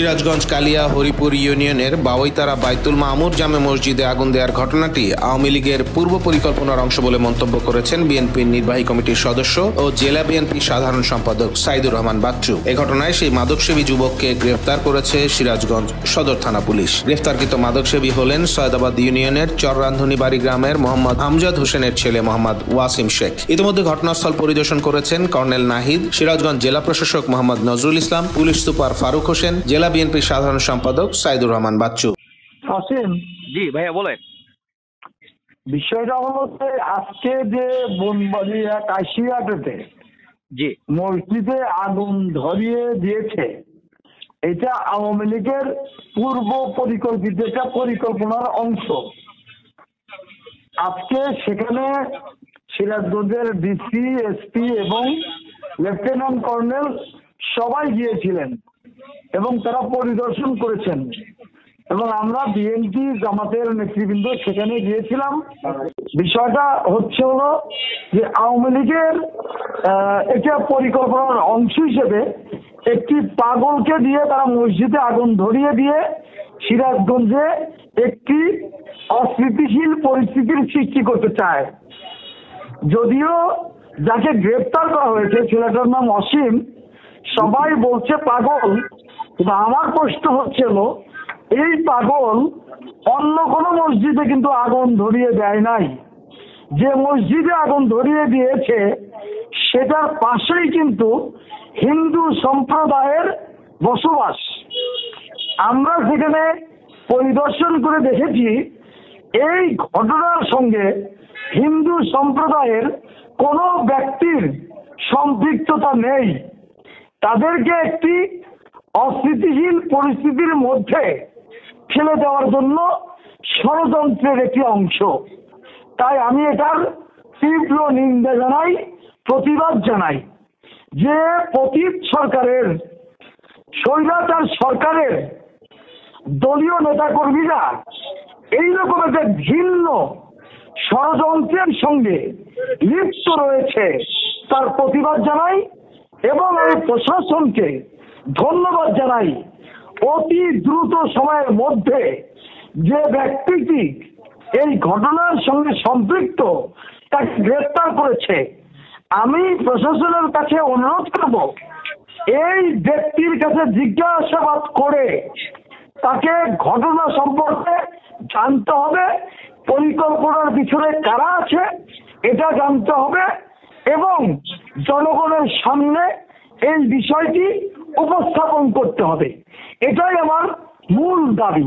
সিরাজগঞ্জ কালিয়া হরিপুর ইউনিয়নের বাওইতারা বাইতুল মামুর জামে মসজিদে আগুন দেওয়ার ঘটনাটি আওয়ামী লীগের পূর্ব পরিকল্পনার অংশ বলে মন্তব্য করেছেন বিএনপির নির্বাহী কমিটির সদস্য ও জেলা বিএনপির সাধারণ সম্পাদক সাইদুর রহমান বাচ্চু। এ ঘটনায় সেই মাদকসেবী যুবককে গ্রেফতার করেছে সিরাজগঞ্জ সদর থানা পুলিশ। গ্রেফতারকৃত মাদকসেবী হলেন সৈয়দাবাদ ইউনিয়নের চররান্ধনীবাড়ি গ্রামের মোহাম্মদ আমজাদ হোসেনের ছেলে মোহাম্মদ ওয়াসিম শেখ। ইতিমধ্যে ঘটনাস্থল পরিদর্শন করেছেন কর্নেল নাহিদ, সিরাজগঞ্জ জেলা প্রশাসক মোহাম্মদ নজরুল ইসলাম, পুলিশ সুপার ফারুক হোসেন, জেলা বিএনপির সাধারণ সম্পাদক সাইদুর রহমান বাচ্চু। জি ভাইয়া বলেন। বিষয়টা হলো আজকে যে বনবাড়িয়া কাশিয়াটেতে জি মসজিদে আগুন ধরিয়ে দিয়েছে, এটা আওয়ামী লীগের পূর্ব পরিকল্পিত একটা পরিকল্পনার অংশ। আজকে সেখানে সিরাজগঞ্জের ডিসি, এসপি এবং লেফটেন্যান্ট কর্নেল সবাই গিয়েছিলেন এবং তারা পরিদর্শন করেছেন এবং আমরা বিএনপি জামাতের নেতৃবৃন্দ সেখানে গিয়েছিলাম। বিষয়টা হলো যে আওয়ামী লীগের এটা পরিকল্পনার অংশ হিসেবে একটি পাগলকে দিয়ে তারা মসজিদে আগুন ধরিয়ে দিয়ে সিরাজগঞ্জে একটি অস্থিতিশীল পরিস্থিতির সৃষ্টি করতে চায়। যদিও যাকে গ্রেপ্তার করা হয়েছে ছেলেটার নাম অসীম, সবাই বলছে পাগল, কিন্তু আমার প্রশ্ন হচ্ছিল এই পাগল অন্য কোনো মসজিদে কিন্তু আগুন ধরিয়ে দেয় নাই। যে মসজিদে আগুন ধরিয়ে দিয়েছে সেটার পাশেই কিন্তু হিন্দু সম্প্রদায়ের বসবাস। আমরা সেখানে পরিদর্শন করে দেখেছি এই ঘটনার সঙ্গে হিন্দু সম্প্রদায়ের কোনো ব্যক্তির সম্পৃক্ততা নেই। তাদেরকে একটি অস্থিতিশীল পরিস্থিতির মধ্যে ফেলে দেওয়ার জন্য ষড়যন্ত্রের একটি অংশ। তাই আমি এটার তীব্র নিন্দা জানাই, প্রতিবাদ জানাই যে পতিত সরকারের, স্বৈরাচার সরকারের দলীয় নেতাকর্মীরা এইরকম একটা ভিন্ন ষড়যন্ত্রের সঙ্গে লিপ্ত রয়েছে, তার প্রতিবাদ জানাই এবং এই প্রশাসনকে ধন্যবাদ জানাই। অতি দ্রুত সময়ের মধ্যে যে ব্যক্তিটি এই ঘটনার সঙ্গে সম্পৃক্ত তাকে গ্রেফতার করেছে, আমি প্রশাসনের কাছে অনুরোধ করব এই ব্যক্তির কাছে জিজ্ঞাসাবাদ করে তাকে ঘটনা সম্পর্কে জানতে হবে, পরিকল্পনার পিছনে কারা আছে এটা জানতে হবে এবং জনগণের সামনে এই বিষয়টি উপস্থাপন করতে হবে। এটাই আমার মূল দাবি।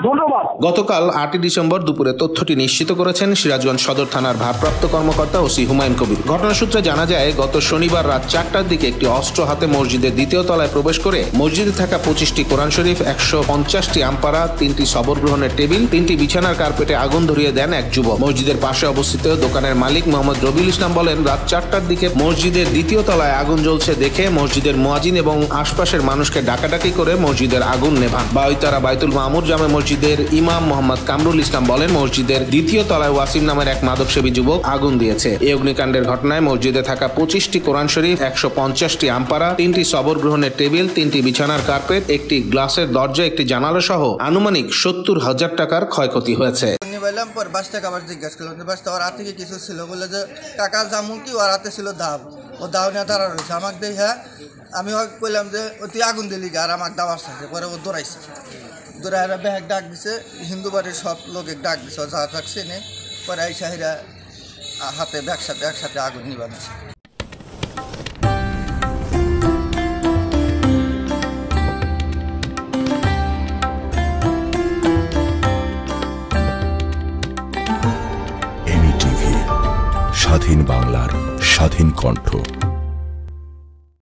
ধন্যবাদ। গতকাল 8 ডিসেম্বর দুপুরে তথ্যটি নিশ্চিত করেছেন সিরাজগঞ্জ সদর থানার ভারপ্রাপ্ত কর্মকর্তা ওসি হুমায়ুন কবির। ঘটনা সূত্রে জানা যায়, গত শনিবার রাত 4টার দিকে একটি অস্ত্র হাতে মসজিদের দ্বিতীয় তলায় প্রবেশ করে মসজিদে থাকা 25টি কোরআন শরীফ, 150টি আমপারা, 3টি সবর গ্রহণের টেবিল, 3টি বিছানার কার্পেটে আগুন ধরিয়ে দেন এক যুবক। মসজিদের পাশে অবস্থিত দোকানের মালিক মোহাম্মদ রবিউল ইসলাম বলেন, রাত 4টার দিকে মসজিদের দ্বিতীয় তলায় আগুন জ্বলছে দেখে মসজিদের মুয়াজ্জিন এবং আশপাশের মানুষকে ডাকাডাকি করে মসজিদের আগুন নেভান। বাওইতারা বাইতুল মামুর জামে মসজিদের ইমাম মোহাম্মদ কামরুল ইসলাম বলেন, মসজিদের দ্বিতীয় তলায় ওয়াসিম নামের এক মাদকসেবী যুবক আগুন দিয়েছে। এই অগ্নিকাণ্ডের ঘটনায় মসজিদে থাকা 25টি কোরআন শরীফ, 150টি আমপারা, 3টি সবর গ্রহণের টেবিল, 3টি বিছানার কার্পেট, একটি গ্লাসের দরজা, একটি জানালা সহ আনুমানিক 70,000 টাকার ক্ষয়ক্ষতি হয়েছে। জিজ্ঞাসা করলাম ওর হাতে কি কিছু ছিল, বলে যে কাকা জামুন কি, ওর হাতে ছিল দাও, ও দাও নিয়ে দাঁড়া রয়েছে। আমাকে দেই হ্যাঁ, আমি বললাম যে তুই আগুন দিলি আর আমাকে দাওয়ার সাথে, পরে ও দৌড়াইছে, দৌড়াইরা ব্যাগ ডাক দিছে, হিন্দু বাড়ির সব লোকে ডাক দিছে, যা থাকছে নে, পরে এই শাহিরা হাতে একসাথে আগুন নিবানো। স্বাধীন বাংলার স্বাধীন কণ্ঠ।